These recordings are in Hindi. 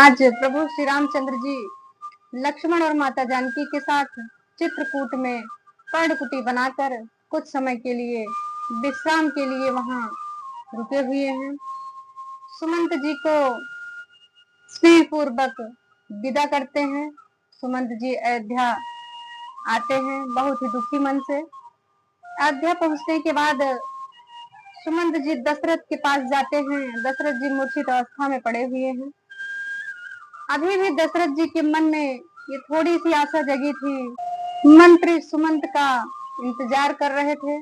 आज प्रभु श्री रामचंद्र जी लक्ष्मण और माता जानकी के साथ चित्रकूट में पर्णकुटी बनाकर कुछ समय के लिए विश्राम के लिए वहां रुके हुए हैं। सुमंत जी को स्नेह पूर्वक विदा करते हैं। सुमंत जी अयोध्या आते हैं बहुत ही दुखी मन से। अयोध्या पहुंचने के बाद सुमंत जी दशरथ के पास जाते हैं। दशरथ जी मूर्छित अवस्था में पड़े हुए हैं। अभी भी दशरथ जी के मन में ये थोड़ी सी आशा जगी थी। मंत्री सुमंत का इंतजार कर रहे थे।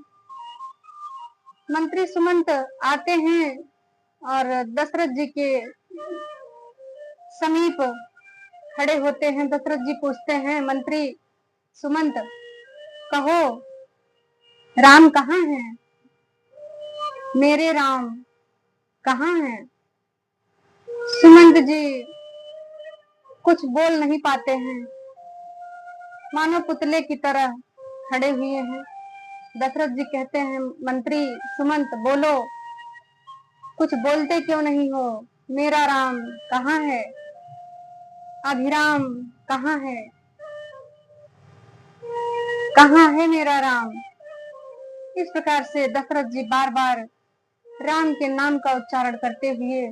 मंत्री सुमंत आते हैं और दशरथ जी के समीप खड़े होते हैं। दशरथ जी पूछते हैं, मंत्री सुमंत कहो, राम कहाँ हैं? मेरे राम कहाँ हैं? सुमंत जी कुछ बोल नहीं पाते हैं, मानो पुतले की तरह खड़े हुए हैं। दशरथ जी कहते हैं, मंत्री सुमंत बोलो, कुछ बोलते क्यों नहीं हो? मेरा राम कहाँ है? अभिराम कहाँ है? कहाँ है मेरा राम? इस प्रकार से दशरथ जी बार बार राम के नाम का उच्चारण करते हुए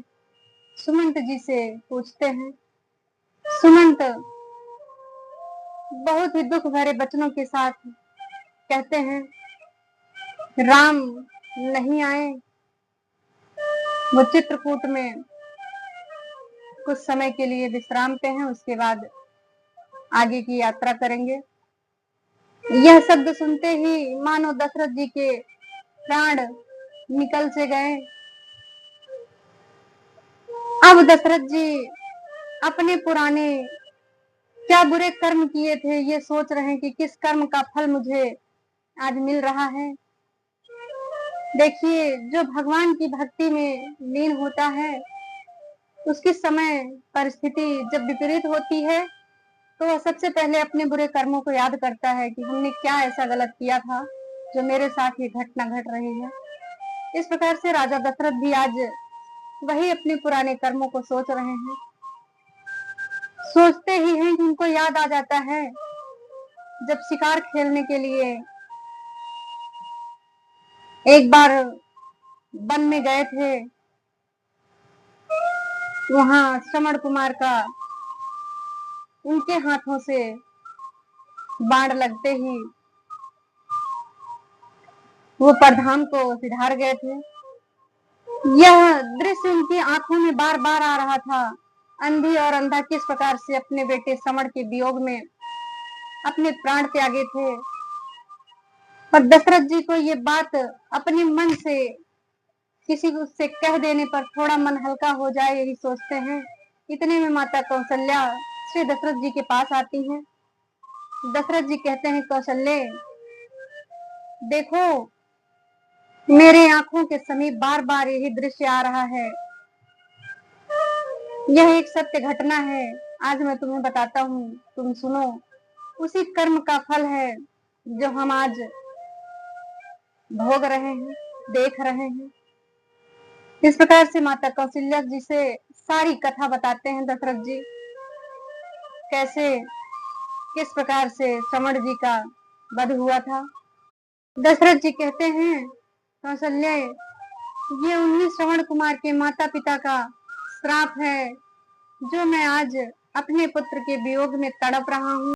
सुमंत जी से पूछते हैं। सुमंत बहुत ही दुख भरे वचनों के साथ कहते हैं, राम नहीं आए। वो चित्रकूट में कुछ समय के लिए विश्राम पे हैं, उसके बाद आगे की यात्रा करेंगे। यह शब्द सुनते ही मानो दशरथ जी के प्राण निकल से गए। अब दशरथ जी अपने पुराने क्या बुरे कर्म किए थे ये सोच रहे हैं कि किस कर्म का फल मुझे आज मिल रहा है। देखिए, जो भगवान की भक्ति में लीन होता है उसकी समय परिस्थिति जब विपरीत होती है तो वह सबसे पहले अपने बुरे कर्मों को याद करता है कि हमने क्या ऐसा गलत किया था जो मेरे साथ ये घटना घट रही है। इस प्रकार से राजा दशरथ भी आज वही अपने पुराने कर्मों को सोच रहे हैं। सोचते ही हैं कि उनको याद आ जाता है जब शिकार खेलने के लिए एक बार वन में गए थे। वहां श्रवण कुमार का उनके हाथों से बाण लगते ही वो परधाम को सिधार गए थे। यह दृश्य उनकी आंखों में बार बार आ रहा था। अंधी और अंधा किस प्रकार से अपने बेटे श्रवण के वियोग में अपने प्राण त्यागे थे। पर दशरथ जी को ये बात अपने मन से किसी को से कह देने पर थोड़ा मन हल्का हो जाए, यही सोचते हैं। इतने में माता कौशल्या श्री दशरथ जी के पास आती हैं। दशरथ जी कहते हैं, कौशल्य देखो, मेरे आंखों के समीप बार बार यही दृश्य आ रहा है। यह एक सत्य घटना है, आज मैं तुम्हें बताता हूँ, तुम सुनो। उसी कर्म का फल है जो हम आज भोग रहे हैं, देख रहे हैं। इस प्रकार से माता कौशल्या जी से सारी कथा बताते हैं दशरथ जी, कैसे किस प्रकार से श्रवण जी का वध हुआ था। दशरथ जी कहते हैं, कौशल्य ये उन्हीं श्रवण कुमार के माता पिता का श्राप है जो मैं आज अपने पुत्र के वियोग में तड़प रहा हूँ।